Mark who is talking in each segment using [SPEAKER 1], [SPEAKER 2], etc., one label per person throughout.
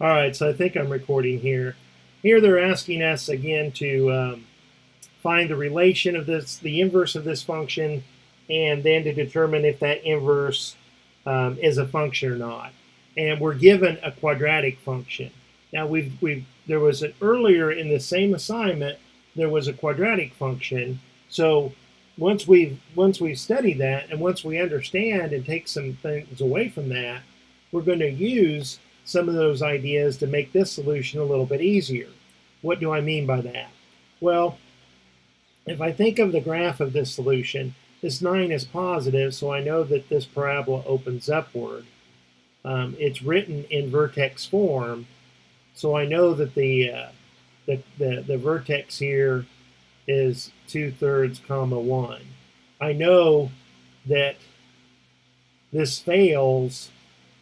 [SPEAKER 1] All right, so I think I'm recording here. Here they're asking us again to find the relation of this, the inverse of this function, and then to determine if that inverse is a function or not. And we're given a quadratic function. Now there was an earlier in the same assignment there was a quadratic function. So once we've studied that and once we understand and take some things away from that, we're going to use some of those ideas to make this solution a little bit easier. What do I mean by that? Well, if I think of the graph of this solution, this 9 is positive, so I know that this parabola opens upward. It's written in vertex form, so I know that the vertex here is 2/3, comma 1. I know that this fails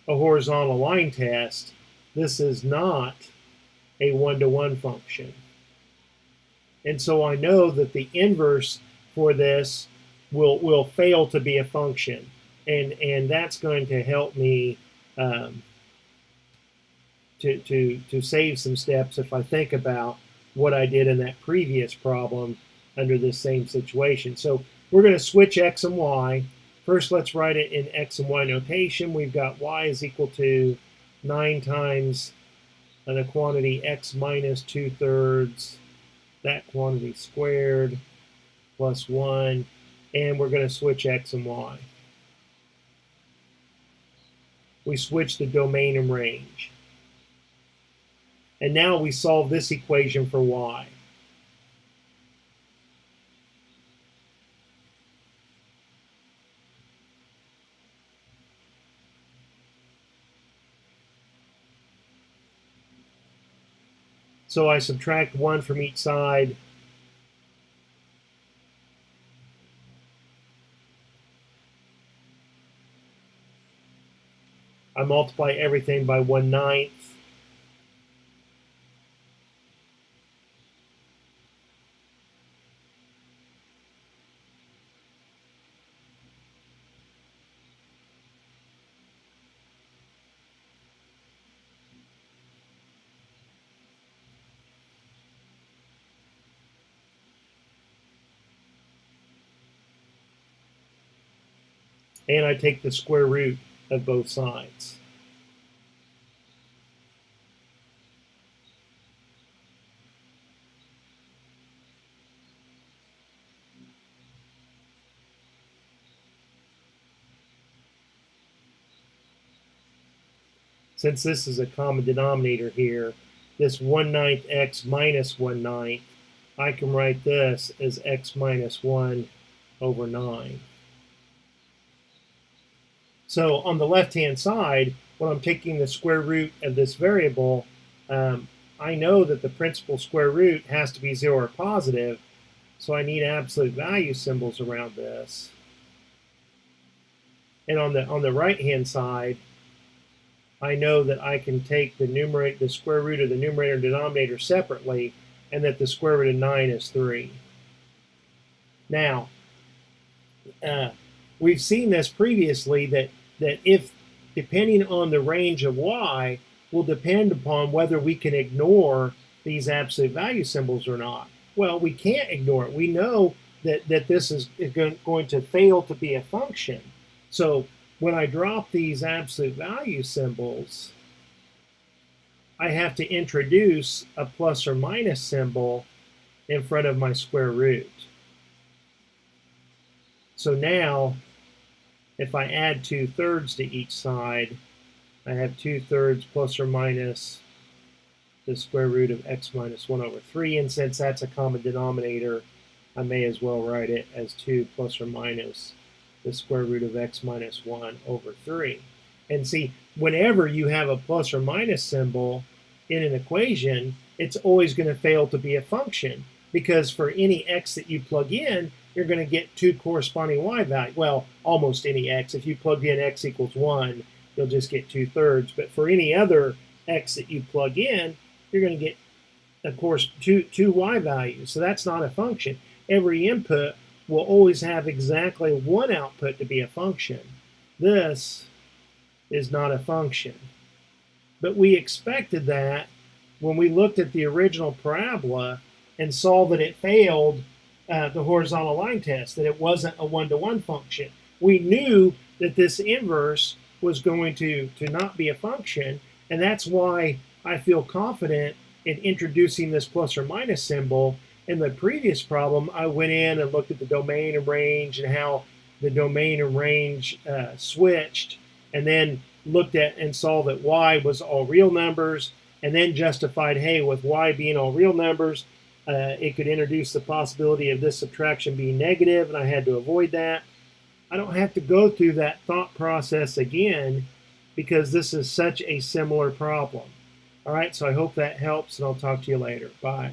[SPEAKER 1] a horizontal line test. This is not a one-to-one function. And so I know that the inverse for this will fail to be a function. And that's going to help me to save some steps if I think about what I did in that previous problem under this same situation. So we're going to switch x and y. First, let's write it in x and y notation. We've got y is equal to 9 times the quantity x minus 2/3, that quantity squared, plus 1, and we're going to switch x and y. We switch the domain and range. And now we solve this equation for y. So I subtract 1 from each side. I multiply everything by 1/9. And I take the square root of both sides. Since this is a common denominator here, this 1/9 x minus 1/9, I can write this as x minus 1 over 9. So on the left-hand side, when I'm taking the square root of this variable, I know that the principal square root has to be 0 or positive, so I need absolute value symbols around this. And on the right-hand side, I know that I can take the square root of the numerator and denominator separately, and that the square root of 9 is 3. Now, we've seen this previously that if, depending on the range of y, will depend upon whether we can ignore these absolute value symbols or not. Well, we can't ignore it. We know that this is going to fail to be a function. So when I drop these absolute value symbols, I have to introduce a plus or minus symbol in front of my square root. So now, if I add 2/3 to each side, I have 2/3 plus or minus the square root of x minus 1 over 3. And since that's a common denominator, I may as well write it as 2 plus or minus the square root of x minus 1 over 3. And see, whenever you have a plus or minus symbol in an equation, it's always going to fail to be a function, because for any x that you plug in, you're going to get 2 corresponding y values. Well, almost any x. If you plug in x equals 1, you'll just get 2/3. But for any other x that you plug in, you're going to get, of course, two y values. So that's not a function. Every input will always have exactly one output to be a function. This is not a function. But we expected that when we looked at the original parabola and saw that it failed the horizontal line test, that it wasn't a one-to-one function. We knew that this inverse was going to not be a function, and that's why I feel confident in introducing this plus or minus symbol. In the previous problem, I went in and looked at the domain and range and how the domain and range switched, and then looked at and saw that y was all real numbers, and then justified, hey, with y being all real numbers, it could introduce the possibility of this subtraction being negative, and I had to avoid that. I don't have to go through that thought process again because this is such a similar problem. All right, so I hope that helps, and I'll talk to you later. Bye.